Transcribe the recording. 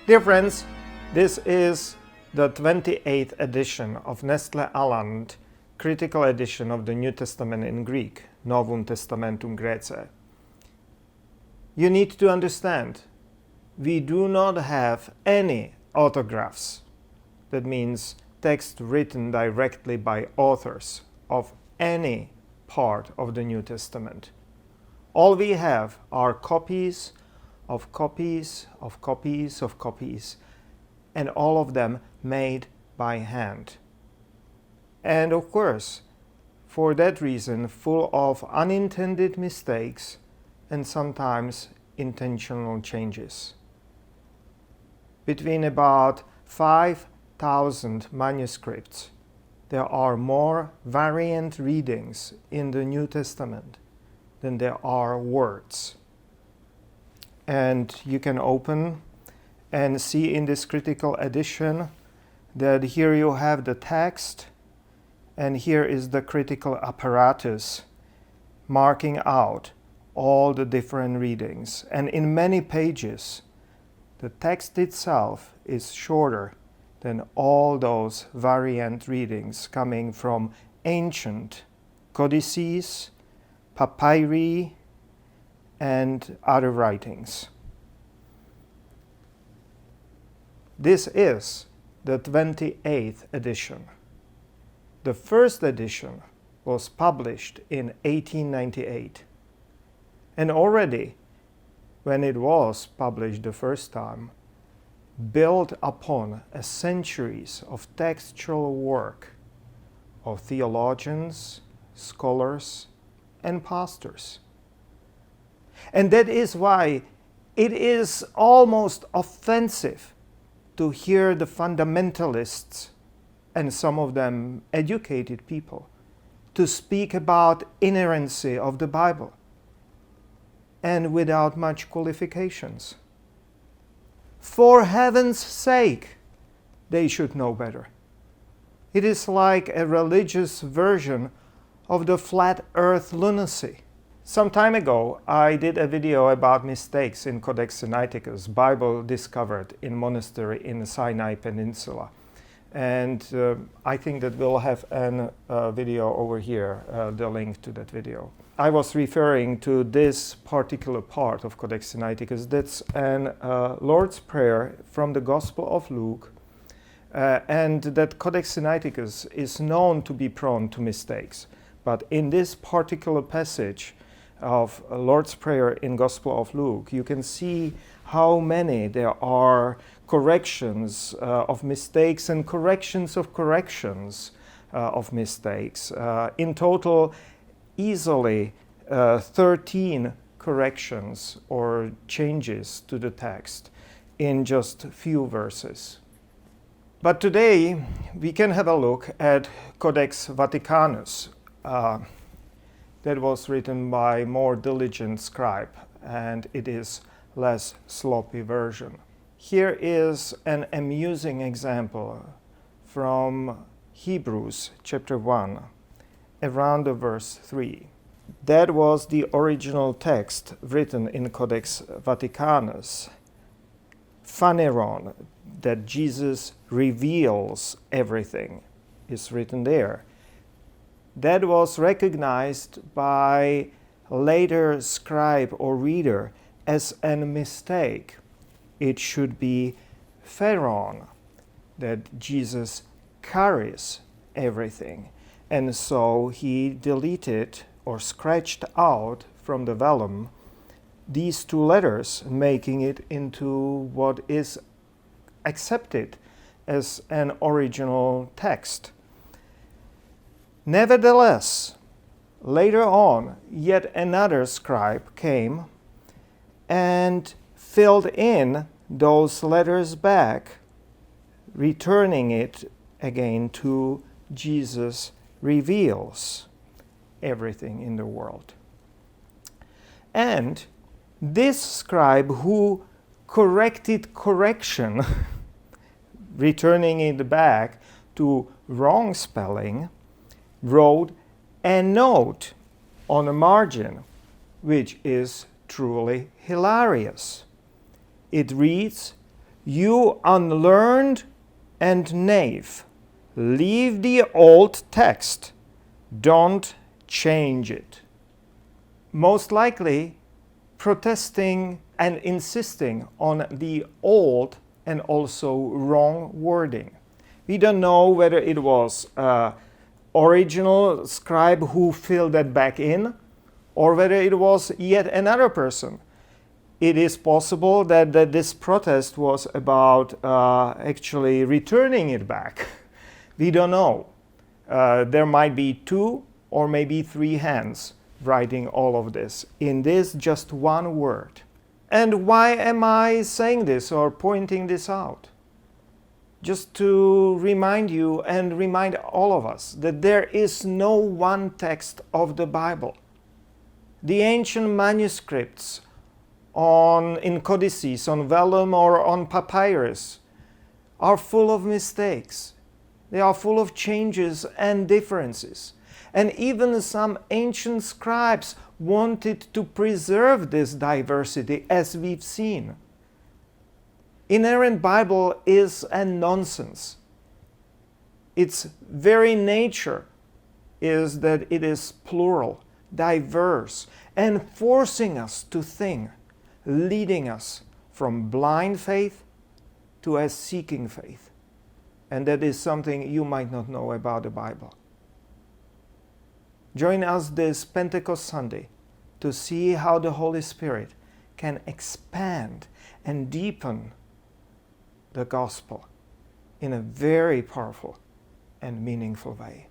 Dear friends, this is the 28th edition of Nestle Aland, critical edition of the New Testament in Greek, Novum Testamentum Graece. You need to understand, we do not have any autographs. That means text written directly by authors of any part of the New Testament. All we have are copies of copies of copies of copies, and all of them made by hand. And of course, for that reason, full of unintended mistakes and sometimes intentional changes. Between about 5,000 manuscripts, there are more variant readings in the New Testament than there are words. And you can open and see in this critical edition that here you have the text and here is the critical apparatus marking out all the different readings. And in many pages, the text itself is shorter than all those variant readings coming from ancient codices, papyri, and other writings. This is the 28th edition. The first edition was published in 1898. And already, when it was published the first time, built upon a centuries of textual work of theologians, scholars, and pastors. And that is why it is almost offensive to hear the fundamentalists, and some of them educated people, to speak about inerrancy of the Bible, and without much qualifications. For heaven's sake, they should know better. It is like a religious version of the flat earth lunacy. Some time ago, I did a video about mistakes in Codex Sinaiticus, Bible discovered in monastery in the Sinai Peninsula. And I think that we'll have a video over here, the link to that video. I was referring to this particular part of Codex Sinaiticus. That's an Lord's Prayer from the Gospel of Luke. And that Codex Sinaiticus is known to be prone to mistakes. But in this particular passage of Lord's Prayer in Gospel of Luke, you can see how many there are corrections of mistakes and corrections of corrections of mistakes. In total, easily 13 corrections or changes to the text in just a few verses. But today we can have a look at Codex Vaticanus. That was written by more diligent scribe, and it is less sloppy version. Here is an amusing example from Hebrews chapter 1, around the verse 3. That was the original text written in Codex Vaticanus. Phaneron, that Jesus reveals everything, is written there. That was recognized by a later scribe or reader as a mistake. It should be pharon, that Jesus carries everything. And so he deleted or scratched out from the vellum these two letters, making it into what is accepted as an original text. Nevertheless, later on, yet another scribe came and filled in those letters back, returning it again to Jesus reveals everything in the world. And this scribe who corrected correction, returning it back to wrong spelling, wrote a note on a margin, which is truly hilarious. It reads, "You unlearned and knave, leave the old text, don't change it." Most likely protesting and insisting on the old and also wrong wording. We don't know whether it was original scribe who filled that back in, or whether it was yet another person. It is possible that this protest was about actually returning it back. We don't know. There might be 2 or maybe 3 hands writing all of this in this just one word. And why am I saying this or pointing this out? Just to remind you and remind all of us that there is no one text of the Bible. The ancient manuscripts in codices, on vellum or on papyrus, are full of mistakes. They are full of changes and differences. And even some ancient scribes wanted to preserve this diversity, as we've seen. Inerrant Bible is a nonsense. Its very nature is that it is plural, diverse, and forcing us to think, leading us from blind faith to a seeking faith. And that is something you might not know about the Bible. Join us this Pentecost Sunday to see how the Holy Spirit can expand and deepen the gospel in a very powerful and meaningful way.